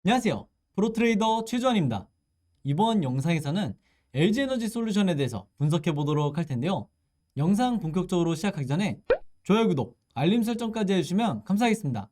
안녕하세요. 프로트레이더 최주환입니다. 이번 영상에서는 LG에너지솔루션에 대해서 분석해 보도록 할 텐데요. 영상 본격적으로 시작하기 전에 좋아요, 구독, 알림 설정까지 해주시면 감사하겠습니다.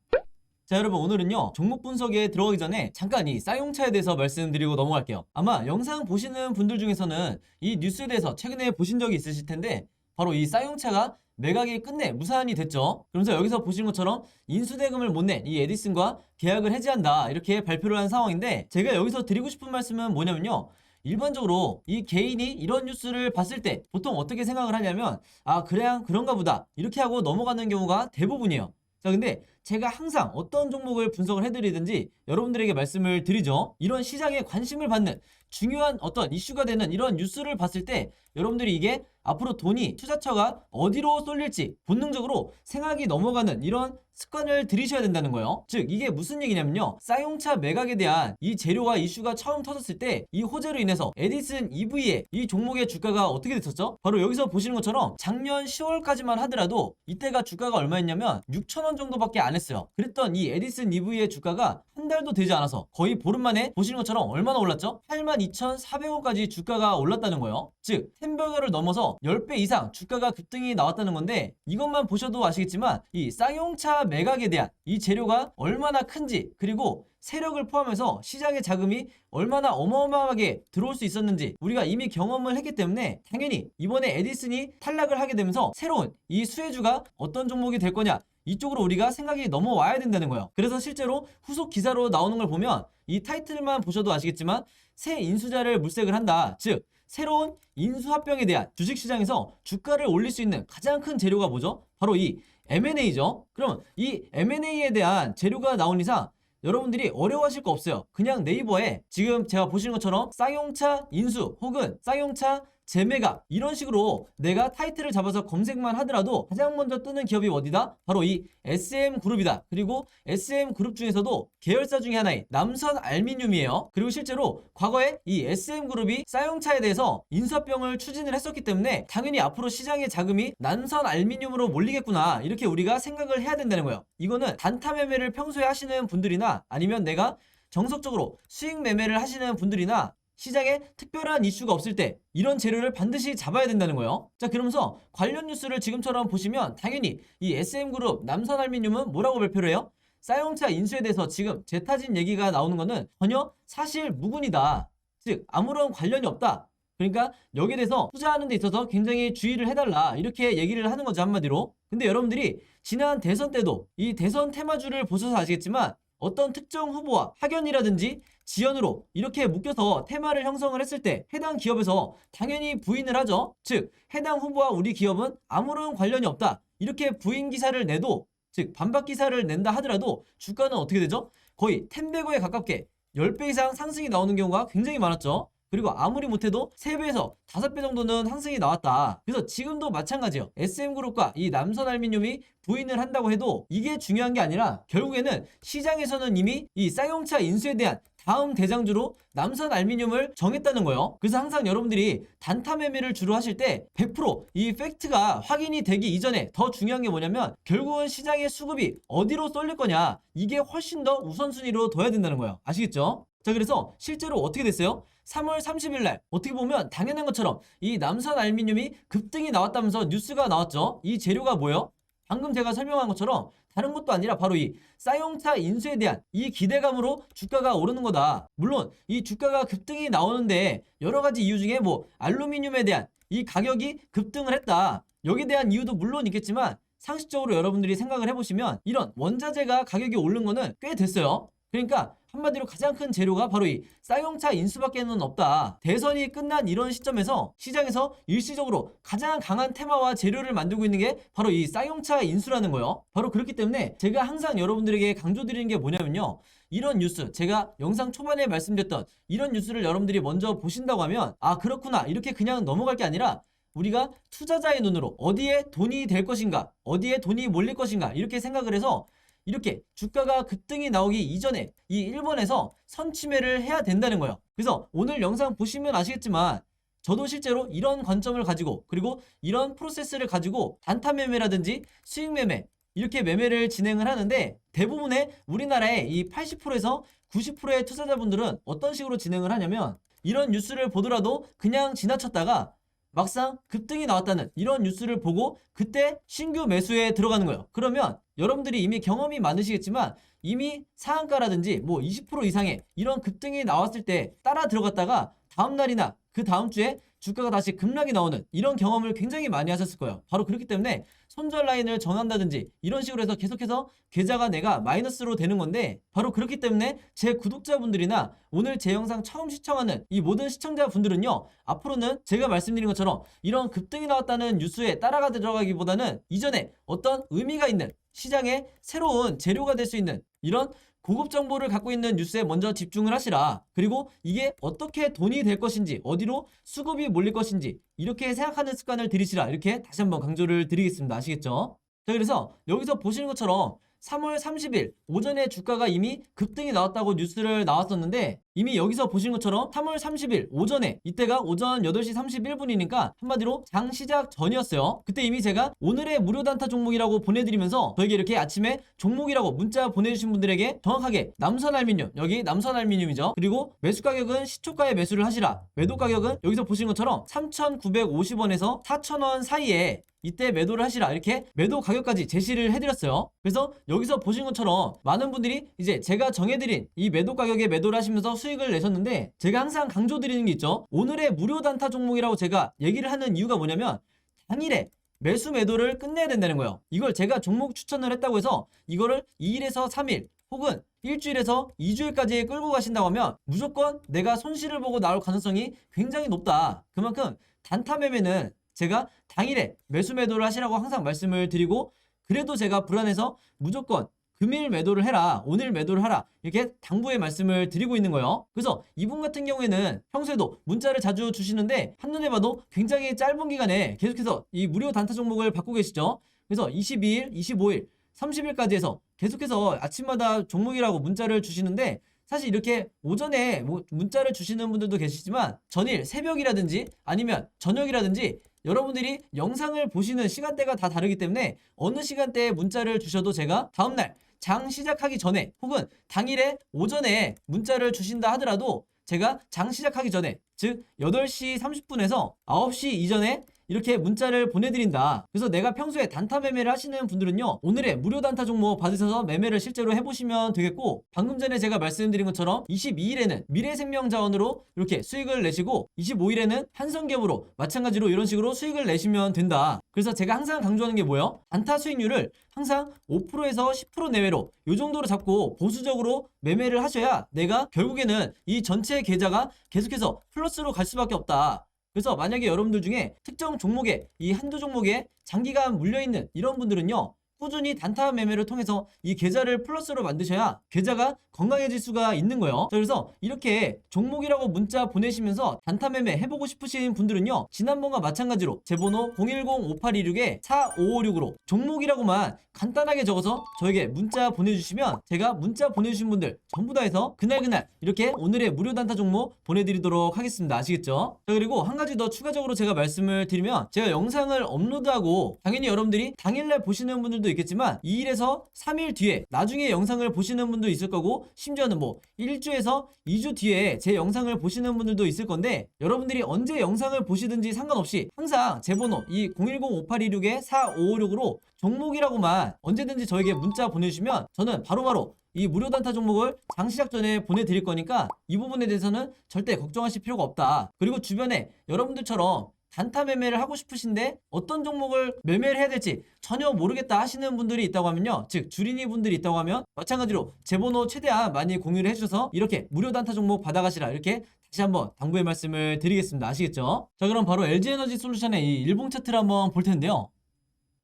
자, 여러분, 오늘은요 종목 분석에 들어가기 전에 잠깐 이 쌍용차에 대해서 말씀드리고 넘어갈게요. 아마 영상 보시는 분들 중에서는 이 뉴스에 대해서 최근에 보신 적이 있으실 텐데, 바로 이 쌍용차가 매각이 끝내 무산이 됐죠. 그러면서 여기서 보신 것처럼 인수대금을 못 낸 이 에디슨과 계약을 해지한다, 이렇게 발표를 한 상황인데, 제가 여기서 드리고 싶은 말씀은 뭐냐면요, 일반적으로 이 개인이 이런 뉴스를 봤을 때 보통 어떻게 생각을 하냐면, 아, 그냥 그런가 보다, 이렇게 하고 넘어가는 경우가 대부분이에요. 자, 근데 제가 항상 어떤 종목을 분석을 해드리든지 여러분들에게 말씀을 드리죠. 이런 시장에 관심을 받는 중요한 어떤 이슈가 되는 이런 뉴스를 봤을 때 여러분들이 이게 앞으로 돈이, 투자처가 어디로 쏠릴지 본능적으로 생각이 넘어가는 이런 습관을 들이셔야 된다는 거예요. 즉, 이게 무슨 얘기냐면요, 쌍용차 매각에 대한 이 재료가 이슈가 처음 터졌을 때 이 호재로 인해서 에디슨 EV의 이 종목의 주가가 어떻게 됐었죠? 바로 여기서 보시는 것처럼 작년 10월까지만 하더라도 이때가 주가가 얼마였냐면 6,000원 정도밖에 안 했어요. 그랬던 이 에디슨 EV의 주가가 한 달도 되지 않아서 거의 보름 만에 보시는 것처럼 얼마나 올랐죠? 82,400원까지 주가가 올랐다는 거예요. 즉, 햄버거를 넘어서 10배 이상 주가가 급등이 나왔다는 건데, 이것만 보셔도 아시겠지만 이 쌍용차 매각에 대한 이 재료가 얼마나 큰지, 그리고 세력을 포함해서 시장의 자금이 얼마나 어마어마하게 들어올 수 있었는지 우리가 이미 경험을 했기 때문에, 당연히 이번에 에디슨이 탈락을 하게 되면서 새로운 이 수혜주가 어떤 종목이 될 거냐, 이쪽으로 우리가 생각이 넘어와야 된다는 거예요. 그래서 실제로 후속 기사로 나오는 걸 보면 이 타이틀만 보셔도 아시겠지만 새 인수자를 물색을 한다, 즉 새로운 인수합병에 대한 주식시장에서 주가를 올릴 수 있는 가장 큰 재료가 뭐죠? 바로 이 M&A죠. 그럼 이 M&A에 대한 재료가 나온 이상 여러분들이 어려워하실 거 없어요. 그냥 네이버에 지금 제가 보시는 것처럼 쌍용차 인수 혹은 쌍용차 재매각, 이런 식으로 내가 타이틀을 잡아서 검색만 하더라도 가장 먼저 뜨는 기업이 어디다? 바로 이 SM그룹이다. 그리고 SM그룹 중에서도 계열사 중에 하나인 남선알미늄이에요. 그리고 실제로 과거에 이 SM그룹이 쌍용차에 대해서 인수합병을 추진을 했었기 때문에 당연히 앞으로 시장의 자금이 남선알미늄으로 몰리겠구나, 이렇게 우리가 생각을 해야 된다는 거예요. 이거는 단타 매매를 평소에 하시는 분들이나 아니면 내가 정석적으로 수익 매매를 하시는 분들이나 시장에 특별한 이슈가 없을 때 이런 재료를 반드시 잡아야 된다는 거예요. 자, 그러면서 관련 뉴스를 지금처럼 보시면 당연히 이 SM그룹, 남선알미늄은 뭐라고 발표를 해요? 쌍용차 인수에 대해서 지금 재타진 얘기가 나오는 거는 전혀 사실 무근이다. 즉, 아무런 관련이 없다. 그러니까 여기에 대해서 투자하는 데 있어서 굉장히 주의를 해달라, 이렇게 얘기를 하는 거죠, 한마디로. 근데 여러분들이 지난 대선 때도 이 대선 테마주를 보셔서 아시겠지만 어떤 특정 후보와 학연이라든지 지연으로 이렇게 묶여서 테마를 형성을 했을 때 해당 기업에서 당연히 부인을 하죠. 즉, 해당 후보와 우리 기업은 아무런 관련이 없다, 이렇게 부인 기사를 내도, 즉 반박 기사를 낸다 하더라도 주가는 어떻게 되죠? 거의 10배고에 가깝게 10배 이상 상승이 나오는 경우가 굉장히 많았죠. 그리고 아무리 못해도 3배에서 5배 정도는 상승이 나왔다. 그래서 지금도 마찬가지예요. SM그룹과 이 남선알미늄이 부인을 한다고 해도 이게 중요한 게 아니라 결국에는 시장에서는 이미 이 쌍용차 인수에 대한 다음 대장주로 남선알미늄을 정했다는 거예요. 그래서 항상 여러분들이 단타 매매를 주로 하실 때 100%이 팩트가 확인이 되기 이전에 더 중요한 게 뭐냐면, 결국은 시장의 수급이 어디로 쏠릴 거냐, 이게 훨씬 더 우선순위로 둬야 된다는 거예요. 아시겠죠? 자, 그래서 실제로 어떻게 됐어요? 3월 30일 날 어떻게 보면 당연한 것처럼 이 남선알미늄이 급등이 나왔다면서 뉴스가 나왔죠. 이 재료가 뭐예요? 방금 제가 설명한 것처럼 다른 것도 아니라 바로 이 쌍용차 인수에 대한 이 기대감으로 주가가 오르는 거다. 물론 이 주가가 급등이 나오는데 여러 가지 이유 중에 뭐 알루미늄에 대한 이 가격이 급등을 했다, 여기에 대한 이유도 물론 있겠지만, 상식적으로 여러분들이 생각을 해보시면 이런 원자재가 가격이 오른 거는 꽤 됐어요. 그러니까 한마디로 가장 큰 재료가 바로 이 쌍용차 인수밖에는 없다. 대선이 끝난 이런 시점에서 시장에서 일시적으로 가장 강한 테마와 재료를 만들고 있는 게 바로 이 쌍용차 인수라는 거예요. 바로 그렇기 때문에 제가 항상 여러분들에게 강조드리는 게 뭐냐면요, 이런 뉴스, 제가 영상 초반에 말씀드렸던 이런 뉴스를 여러분들이 먼저 보신다고 하면, 아, 그렇구나, 이렇게 그냥 넘어갈 게 아니라 우리가 투자자의 눈으로 어디에 돈이 될 것인가, 어디에 돈이 몰릴 것인가, 이렇게 생각을 해서 이렇게 주가가 급등이 나오기 이전에 이 1번에서 선취매를 해야 된다는 거예요. 그래서 오늘 영상 보시면 아시겠지만 저도 실제로 이런 관점을 가지고, 그리고 이런 프로세스를 가지고 단타 매매라든지 수익 매매, 이렇게 매매를 진행을 하는데, 대부분의 우리나라의 이 80%에서 90%의 투자자분들은 어떤 식으로 진행을 하냐면 이런 뉴스를 보더라도 그냥 지나쳤다가 막상 급등이 나왔다는 이런 뉴스를 보고 그때 신규 매수에 들어가는 거예요. 그러면 여러분들이 이미 경험이 많으시겠지만 이미 상한가라든지 뭐 20% 이상의 이런 급등이 나왔을 때 따라 들어갔다가 다음날이나 그 다음 주에 주가가 다시 급락이 나오는 이런 경험을 굉장히 많이 하셨을 거예요. 바로 그렇기 때문에 손절 라인을 정한다든지 이런 식으로 해서 계속해서 계좌가 내가 마이너스로 되는 건데, 바로 그렇기 때문에 제 구독자분들이나 오늘 제 영상 처음 시청하는 이 모든 시청자분들은요, 앞으로는 제가 말씀드린 것처럼 이런 급등이 나왔다는 뉴스에 따라가 들어가기보다는 이전에 어떤 의미가 있는 시장에 새로운 재료가 될 수 있는 이런 고급 정보를 갖고 있는 뉴스에 먼저 집중을 하시라. 그리고 이게 어떻게 돈이 될 것인지, 어디로 수급이 몰릴 것인지 이렇게 생각하는 습관을 들이시라. 이렇게 다시 한번 강조를 드리겠습니다. 아시겠죠? 자, 그래서 여기서 보시는 것처럼 3월 30일 오전에 주가가 이미 급등이 나왔다고 뉴스를 나왔었는데, 이미 여기서 보신 것처럼 3월 30일 오전에, 이때가 오전 8시 31분이니까 한마디로 장 시작 전이었어요. 그때 이미 제가 오늘의 무료 단타 종목이라고 보내드리면서 저에게 이렇게 아침에 종목이라고 문자 보내주신 분들에게 정확하게 남선알미늄, 여기 남선알미늄이죠. 그리고 매수 가격은 시초가에 매수를 하시라. 매도 가격은 여기서 보신 것처럼 3,950원에서 4,000원 사이에 이때 매도를 하시라. 이렇게 매도 가격까지 제시를 해드렸어요. 그래서 여기서 보신 것처럼 많은 분들이 이제 제가 정해드린 이 매도 가격에 매도를 하시면서 수익을 내셨는데, 제가 항상 강조드리는 게 있죠. 오늘의 무료 단타 종목이라고 제가 얘기를 하는 이유가 뭐냐면 당일에 매수 매도를 끝내야 된다는 거예요. 이걸 제가 종목 추천을 했다고 해서 이거를 2일에서 3일 혹은 일주일에서 2주일까지 끌고 가신다고 하면 무조건 내가 손실을 보고 나올 가능성이 굉장히 높다. 그만큼 단타 매매는 제가 당일에 매수 매도를 하시라고 항상 말씀을 드리고, 그래도 제가 불안해서 무조건 금일 매도를 해라, 오늘 매도를 하라, 이렇게 당부의 말씀을 드리고 있는 거예요. 그래서 이분 같은 경우에는 평소에도 문자를 자주 주시는데 한눈에 봐도 굉장히 짧은 기간에 계속해서 이 무료 단타 종목을 받고 계시죠. 그래서 22일, 25일, 30일까지 해서 계속해서 아침마다 종목이라고 문자를 주시는데, 사실 이렇게 오전에 문자를 주시는 분들도 계시지만 전일 새벽이라든지 아니면 저녁이라든지 여러분들이 영상을 보시는 시간대가 다 다르기 때문에 어느 시간대에 문자를 주셔도 제가 다음날 장 시작하기 전에 혹은 당일에 오전에 문자를 주신다 하더라도 제가 장 시작하기 전에, 즉 8시 30분에서 9시 이전에 이렇게 문자를 보내드린다. 그래서 내가 평소에 단타 매매를 하시는 분들은요, 오늘의 무료 단타 종목 받으셔서 매매를 실제로 해보시면 되겠고, 방금 전에 제가 말씀드린 것처럼 22일에는 미래생명자원으로 이렇게 수익을 내시고 25일에는 한성기업으로 마찬가지로 이런 식으로 수익을 내시면 된다. 그래서 제가 항상 강조하는 게 뭐예요? 단타 수익률을 항상 5%에서 10% 내외로 이 정도로 잡고 보수적으로 매매를 하셔야 내가 결국에는 이 전체 계좌가 계속해서 플러스로 갈 수밖에 없다. 그래서 만약에 여러분들 중에 특정 종목에, 이 한두 종목에 장기간 물려있는 이런 분들은요, 꾸준히 단타 매매를 통해서 이 계좌를 플러스로 만드셔야 계좌가 건강해질 수가 있는 거예요. 그래서 이렇게 종목이라고 문자 보내시면서 단타 매매 해보고 싶으신 분들은요, 지난번과 마찬가지로 제 번호 010-5826-4556으로 종목이라고만 간단하게 적어서 저에게 문자 보내주시면 제가 문자 보내주신 분들 전부 다 해서 그날 이렇게 오늘의 무료 단타 종목 보내드리도록 하겠습니다. 아시겠죠? 자, 그리고 한 가지 더 추가적으로 제가 말씀을 드리면, 제가 영상을 업로드하고 당연히 여러분들이 당일날 보시는 분들도 있겠지만 2일에서 3일 뒤에 나중에 영상을 보시는 분도 있을 거고, 심지어는 뭐 1주에서 2주 뒤에 제 영상을 보시는 분들도 있을 건데, 여러분들이 언제 영상을 보시든지 상관없이 항상 제 번호 이 010-5826-4556으로 종목이라고만 언제든지 저에게 문자 보내주시면 저는 바로바로 이 무료 단타 종목을 장 시작 전에 보내드릴 거니까 이 부분에 대해서는 절대 걱정하실 필요가 없다. 그리고 주변에 여러분들처럼 단타 매매를 하고 싶으신데 어떤 종목을 매매를 해야 될지 전혀 모르겠다 하시는 분들이 있다고 하면요, 즉 주린이 분들이 있다고 하면 마찬가지로 제 번호 최대한 많이 공유를 해주셔서 이렇게 무료 단타 종목 받아가시라, 이렇게 다시 한번 당부의 말씀을 드리겠습니다. 아시겠죠? 자, 그럼 바로 LG에너지 솔루션의 이 일봉 차트를 한번 볼 텐데요,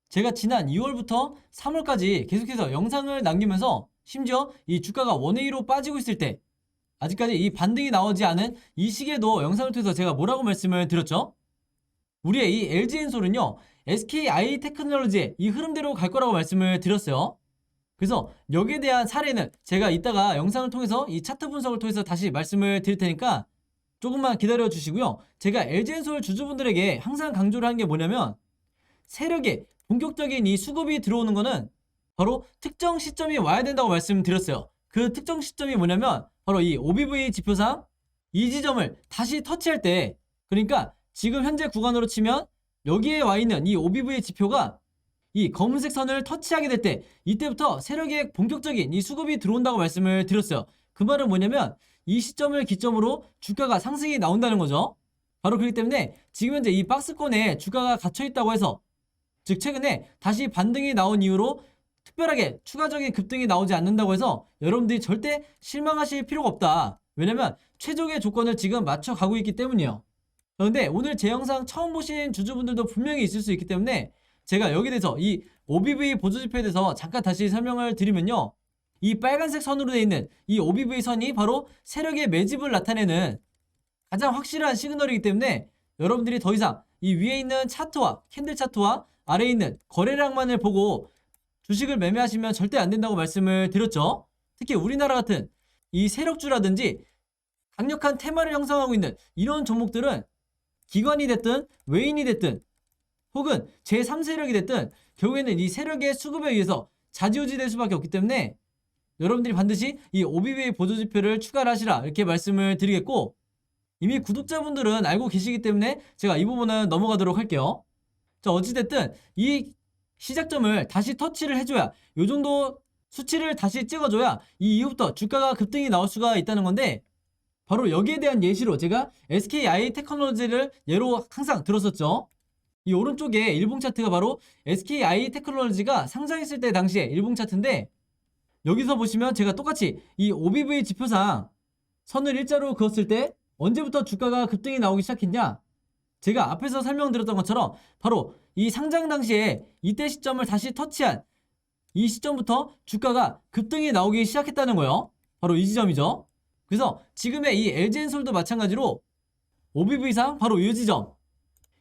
제가 지난 2월부터 3월까지 계속해서 영상을 남기면서 심지어 이 주가가 원웨이로 빠지고 있을 때, 아직까지 이 반등이 나오지 않은 이 시기에도 영상을 통해서 제가 뭐라고 말씀을 드렸죠? 우리의 이 LG엔솔은요, SKI 테크놀로지의 이 흐름대로 갈 거라고 말씀을 드렸어요. 그래서 여기에 대한 사례는 제가 이따가 영상을 통해서 이 차트 분석을 통해서 다시 말씀을 드릴 테니까 조금만 기다려 주시고요. 제가 LG엔솔 주주분들에게 항상 강조를 하는 게 뭐냐면, 세력의 본격적인 이 수급이 들어오는 거는 바로 특정 시점이 와야 된다고 말씀드렸어요. 그 특정 시점이 뭐냐면 바로 이 OBV 지표상 이 지점을 다시 터치할 때, 그러니까 지금 현재 구간으로 치면 여기에 와 있는 이 OBV 지표가 이 검은색 선을 터치하게 될 때 이때부터 세력의 본격적인 이 수급이 들어온다고 말씀을 드렸어요. 그 말은 뭐냐면 이 시점을 기점으로 주가가 상승이 나온다는 거죠. 바로 그렇기 때문에 지금 현재 이 박스권에 주가가 갇혀 있다고 해서, 즉 최근에 다시 반등이 나온 이후로 특별하게 추가적인 급등이 나오지 않는다고 해서 여러분들이 절대 실망하실 필요가 없다. 왜냐면 최적의 조건을 지금 맞춰가고 있기 때문이에요. 그런데 오늘 제 영상 처음 보신 주주분들도 분명히 있을 수 있기 때문에 제가 여기 대해서 이 OBV 보조지표에 대해서 잠깐 다시 설명을 드리면요, 이 빨간색 선으로 되어 있는 이 OBV 선이 바로 세력의 매집을 나타내는 가장 확실한 시그널이기 때문에 여러분들이 더 이상 이 위에 있는 차트와 캔들 차트와 아래에 있는 거래량만을 보고 주식을 매매하시면 절대 안 된다고 말씀을 드렸죠. 특히 우리나라 같은 이 세력주라든지 강력한 테마를 형성하고 있는 이런 종목들은 기관이 됐든 외인이 됐든 혹은 제3세력이 됐든 결국에는 이 세력의 수급에 의해서 좌지우지 될 수밖에 없기 때문에 여러분들이 반드시 이 OBV 보조지표를 추가를 하시라, 이렇게 말씀을 드리겠고, 이미 구독자분들은 알고 계시기 때문에 제가 이 부분은 넘어가도록 할게요. 자, 어찌됐든 이 시작점을 다시 터치를 해줘야, 요 정도 수치를 다시 찍어줘야 이 이후부터 주가가 급등이 나올 수가 있다는 건데, 바로 여기에 대한 예시로 제가 SKI 테크놀로지를 예로 항상 들었었죠. 이 오른쪽에 일봉 차트가 바로 SKI 테크놀로지가 상장했을 때 당시에 일봉 차트인데, 여기서 보시면 제가 똑같이 이 OBV 지표상 선을 일자로 그었을 때 언제부터 주가가 급등이 나오기 시작했냐, 제가 앞에서 설명드렸던 것처럼 바로 이 상장 당시에 이때 시점을 다시 터치한 이 시점부터 주가가 급등이 나오기 시작했다는 거예요. 바로 이 지점이죠. 그래서 지금의 이 LG엔솔도 마찬가지로 OBV상 바로 이 지점,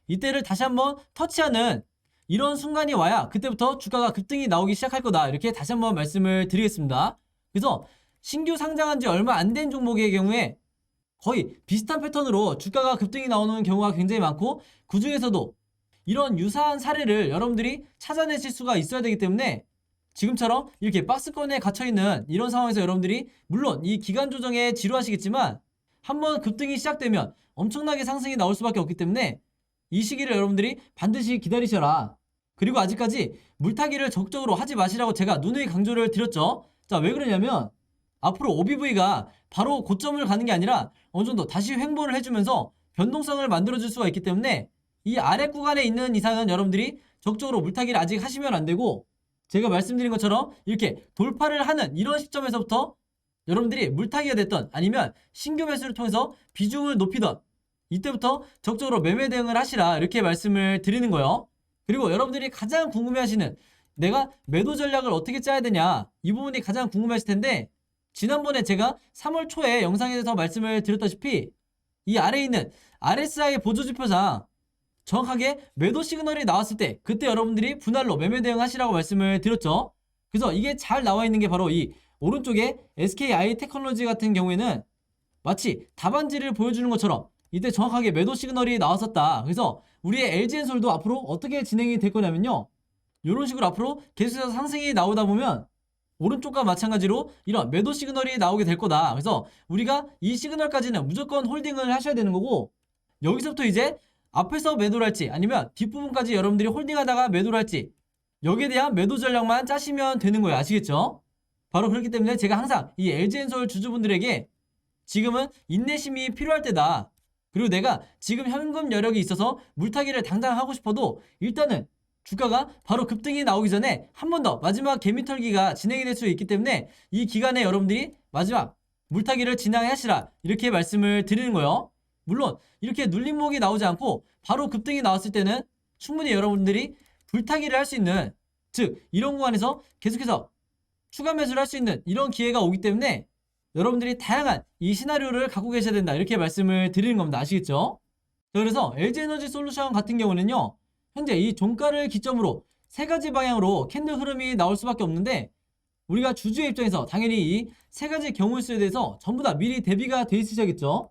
이때를 다시 한번 터치하는 이런 순간이 와야 그때부터 주가가 급등이 나오기 시작할 거다, 이렇게 다시 한번 말씀을 드리겠습니다. 그래서 신규 상장한 지 얼마 안 된 종목의 경우에 거의 비슷한 패턴으로 주가가 급등이 나오는 경우가 굉장히 많고, 그 중에서도 이런 유사한 사례를 여러분들이 찾아내실 수가 있어야 되기 때문에 지금처럼 이렇게 박스권에 갇혀있는 이런 상황에서 여러분들이 물론 이 기간 조정에 지루하시겠지만 한번 급등이 시작되면 엄청나게 상승이 나올 수밖에 없기 때문에 이 시기를 여러분들이 반드시 기다리셔라. 그리고 아직까지 물타기를 적극적으로 하지 마시라고 제가 누누이 강조를 드렸죠. 자, 왜 그러냐면 앞으로 OBV가 바로 고점을 가는 게 아니라 어느 정도 다시 횡보를 해주면서 변동성을 만들어줄 수가 있기 때문에 이 아래 구간에 있는 이상은 여러분들이 적극적으로 물타기를 아직 하시면 안 되고, 제가 말씀드린 것처럼 이렇게 돌파를 하는 이런 시점에서부터 여러분들이 물타기가 됐던 아니면 신규 매수를 통해서 비중을 높이던 이때부터 적극적으로 매매 대응을 하시라, 이렇게 말씀을 드리는 거예요. 그리고 여러분들이 가장 궁금해하시는 내가 매도 전략을 어떻게 짜야 되냐, 이 부분이 가장 궁금하실 텐데, 지난번에 제가 3월 초에 영상에서 말씀을 드렸다시피 이 아래에 있는 RSI 보조지표상 정확하게 매도 시그널이 나왔을 때 그때 여러분들이 분할로 매매 대응하시라고 말씀을 드렸죠. 그래서 이게 잘 나와 있는 게 바로 이 오른쪽에 SKI 테크놀로지 같은 경우에는 마치 답안지를 보여주는 것처럼 이때 정확하게 매도 시그널이 나왔었다. 그래서 우리의 LG엔솔도 앞으로 어떻게 진행이 될 거냐면요, 이런 식으로 앞으로 계속해서 상승이 나오다 보면 오른쪽과 마찬가지로 이런 매도 시그널이 나오게 될 거다. 그래서 우리가 이 시그널까지는 무조건 홀딩을 하셔야 되는 거고, 여기서부터 이제 앞에서 매도를 할지 아니면 뒷부분까지 여러분들이 홀딩하다가 매도를 할지 여기에 대한 매도 전략만 짜시면 되는 거예요. 아시겠죠? 바로 그렇기 때문에 제가 항상 이 LG엔솔 주주분들에게 지금은 인내심이 필요할 때다. 그리고 내가 지금 현금 여력이 있어서 물타기를 당장 하고 싶어도 일단은 주가가 바로 급등이 나오기 전에 한 번 더 마지막 개미털기가 진행이 될 수 있기 때문에 이 기간에 여러분들이 마지막 물타기를 진행하시라, 이렇게 말씀을 드리는 거예요. 물론 이렇게 눌림목이 나오지 않고 바로 급등이 나왔을 때는 충분히 여러분들이 불타기를 할 수 있는, 즉 이런 구간에서 계속해서 추가 매수를 할 수 있는 이런 기회가 오기 때문에 여러분들이 다양한 이 시나리오를 갖고 계셔야 된다, 이렇게 말씀을 드리는 겁니다. 아시겠죠? 자, 그래서 LG에너지 솔루션 같은 경우는요, 현재 이 종가를 기점으로 세 가지 방향으로 캔들 흐름이 나올 수밖에 없는데, 우리가 주주의 입장에서 당연히 이 세 가지 경우의 수에 대해서 전부 다 미리 대비가 돼 있으셔야겠죠.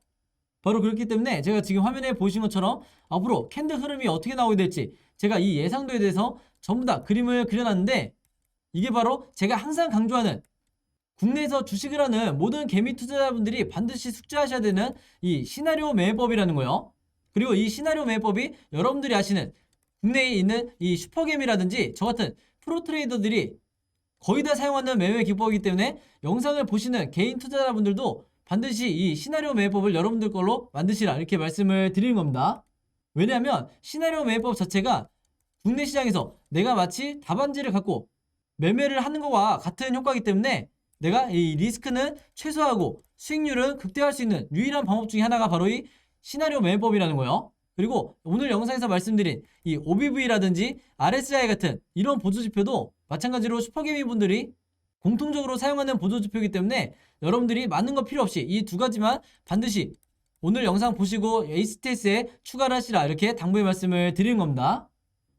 바로 그렇기 때문에 제가 지금 화면에 보신 것처럼 앞으로 캔들 흐름이 어떻게 나오게 될지 제가 이 예상도에 대해서 전부 다 그림을 그려놨는데, 이게 바로 제가 항상 강조하는 국내에서 주식을 하는 모든 개미 투자자분들이 반드시 숙지하셔야 되는 이 시나리오 매매법이라는 거예요. 그리고 이 시나리오 매매법이 여러분들이 아시는 국내에 있는 이 슈퍼개미라든지 저 같은 프로 트레이더들이 거의 다 사용하는 매매 기법이기 때문에 영상을 보시는 개인 투자자분들도 반드시 이 시나리오 매매법을 여러분들 걸로 만드시라 이렇게 말씀을 드리는 겁니다. 왜냐하면 시나리오 매매법 자체가 국내 시장에서 내가 마치 답안지를 갖고 매매를 하는 것과 같은 효과이기 때문에 내가 이 리스크는 최소화하고 수익률은 극대화할 수 있는 유일한 방법 중에 하나가 바로 이 시나리오 매매법이라는 거예요. 그리고 오늘 영상에서 말씀드린 이 OBV라든지 RSI 같은 이런 보조지표도 마찬가지로 슈퍼개미 분들이 공통적으로 사용하는 보조지표이기 때문에 여러분들이 많은 거 필요 없이 이 두 가지만 반드시 오늘 영상 보시고 에이스테이스에 추가를 하시라 이렇게 당부의 말씀을 드리는 겁니다.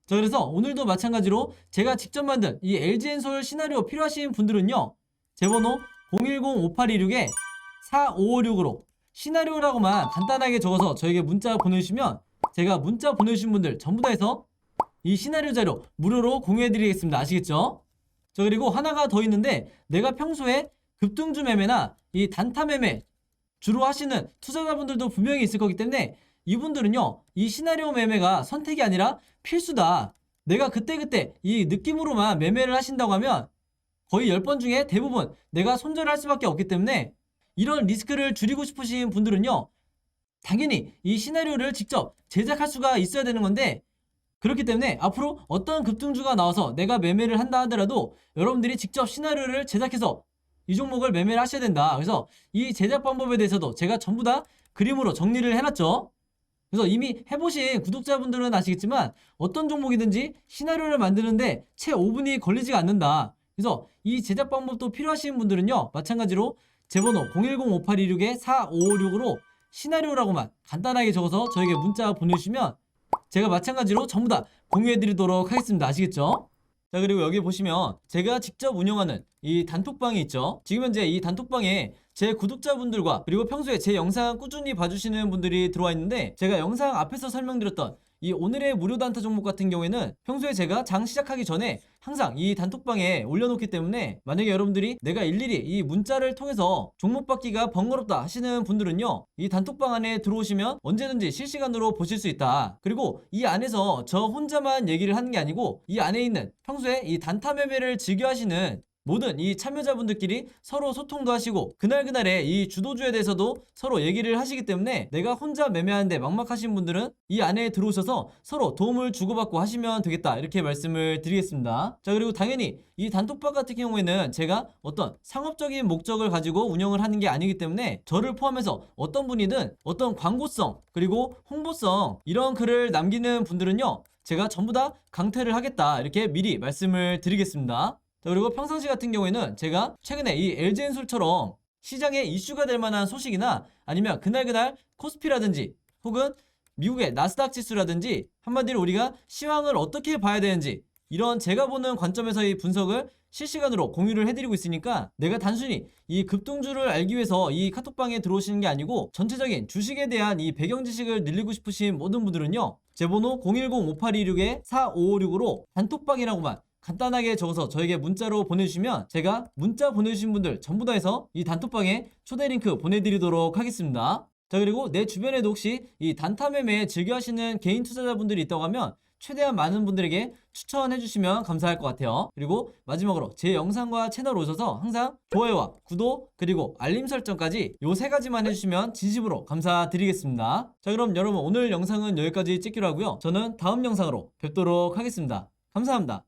자, 그래서 오늘도 마찬가지로 제가 직접 만든 이 LG엔솔 시나리오 필요하신 분들은요, 제 번호 010-5826-4556으로 시나리오라고만 간단하게 적어서 저에게 문자 보내주시면 제가 문자 보내주신 분들 전부 다 해서 이 시나리오 자료 무료로 공유해드리겠습니다. 아시겠죠? 자, 그리고 하나가 더 있는데 내가 평소에 급등주 매매나 이 단타 매매 주로 하시는 투자자분들도 분명히 있을 거기 때문에 이분들은요, 이 시나리오 매매가 선택이 아니라 필수다. 내가 그때그때 이 느낌으로만 매매를 하신다고 하면 거의 10번 중에 대부분 내가 손절할 수밖에 없기 때문에 이런 리스크를 줄이고 싶으신 분들은요, 당연히 이 시나리오를 직접 제작할 수가 있어야 되는 건데, 그렇기 때문에 앞으로 어떤 급등주가 나와서 내가 매매를 한다 하더라도 여러분들이 직접 시나리오를 제작해서 이 종목을 매매를 하셔야 된다. 그래서 이 제작 방법에 대해서도 제가 전부 다 그림으로 정리를 해놨죠. 그래서 이미 해보신 구독자분들은 아시겠지만 어떤 종목이든지 시나리오를 만드는데 채 5분이 걸리지가 않는다. 그래서 이 제작 방법도 필요하신 분들은요, 마찬가지로 제 번호 010-5826-4556으로 시나리오라고만 간단하게 적어서 저에게 문자 보내주시면 제가 마찬가지로 전부 다 공유해드리도록 하겠습니다. 아시겠죠? 자, 그리고 여기 보시면 제가 직접 운영하는 이 단톡방이 있죠. 지금 현재 이 단톡방에 제 구독자분들과 그리고 평소에 제 영상 꾸준히 봐주시는 분들이 들어와 있는데, 제가 영상 앞에서 설명드렸던 이 오늘의 무료 단타 종목 같은 경우에는 평소에 제가 장 시작하기 전에 항상 이 단톡방에 올려놓기 때문에 만약에 여러분들이 내가 일일이 이 문자를 통해서 종목 받기가 번거롭다 하시는 분들은요, 이 단톡방 안에 들어오시면 언제든지 실시간으로 보실 수 있다. 그리고 이 안에서 저 혼자만 얘기를 하는 게 아니고 이 안에 있는 평소에 이 단타 매매를 즐겨 하시는 모든 이 참여자분들끼리 서로 소통도 하시고 그날그날의 이 주도주에 대해서도 서로 얘기를 하시기 때문에 내가 혼자 매매하는데 막막하신 분들은 이 안에 들어오셔서 서로 도움을 주고받고 하시면 되겠다 이렇게 말씀을 드리겠습니다. 자, 그리고 당연히 이 단톡방 같은 경우에는 제가 어떤 상업적인 목적을 가지고 운영을 하는 게 아니기 때문에 저를 포함해서 어떤 분이든 어떤 광고성 그리고 홍보성 이런 글을 남기는 분들은요, 제가 전부 다 강퇴를 하겠다 이렇게 미리 말씀을 드리겠습니다. 자, 그리고 평상시 같은 경우에는 제가 최근에 이 LG엔솔처럼 시장에 이슈가 될 만한 소식이나 아니면 그날그날 코스피라든지 혹은 미국의 나스닥 지수라든지 한마디로 우리가 시황을 어떻게 봐야 되는지 이런 제가 보는 관점에서의 분석을 실시간으로 공유를 해드리고 있으니까 내가 단순히 이 급등주를 알기 위해서 이 카톡방에 들어오시는 게 아니고 전체적인 주식에 대한 이 배경 지식을 늘리고 싶으신 모든 분들은요, 제 번호 010-5826-4556으로 단톡방이라고만 간단하게 적어서 저에게 문자로 보내주시면 제가 문자 보내주신 분들 전부 다 해서 이 단톡방에 초대 링크 보내드리도록 하겠습니다. 자, 그리고 내 주변에도 혹시 이 단타 매매 즐겨 하시는 개인 투자자분들이 있다고 하면 최대한 많은 분들에게 추천해 주시면 감사할 것 같아요. 그리고 마지막으로 제 영상과 채널 오셔서 항상 좋아요와 구독 그리고 알림 설정까지 요 세 가지만 해주시면 진심으로 감사드리겠습니다. 자, 그럼 여러분 오늘 영상은 여기까지 찍기로 하고요. 저는 다음 영상으로 뵙도록 하겠습니다. 감사합니다.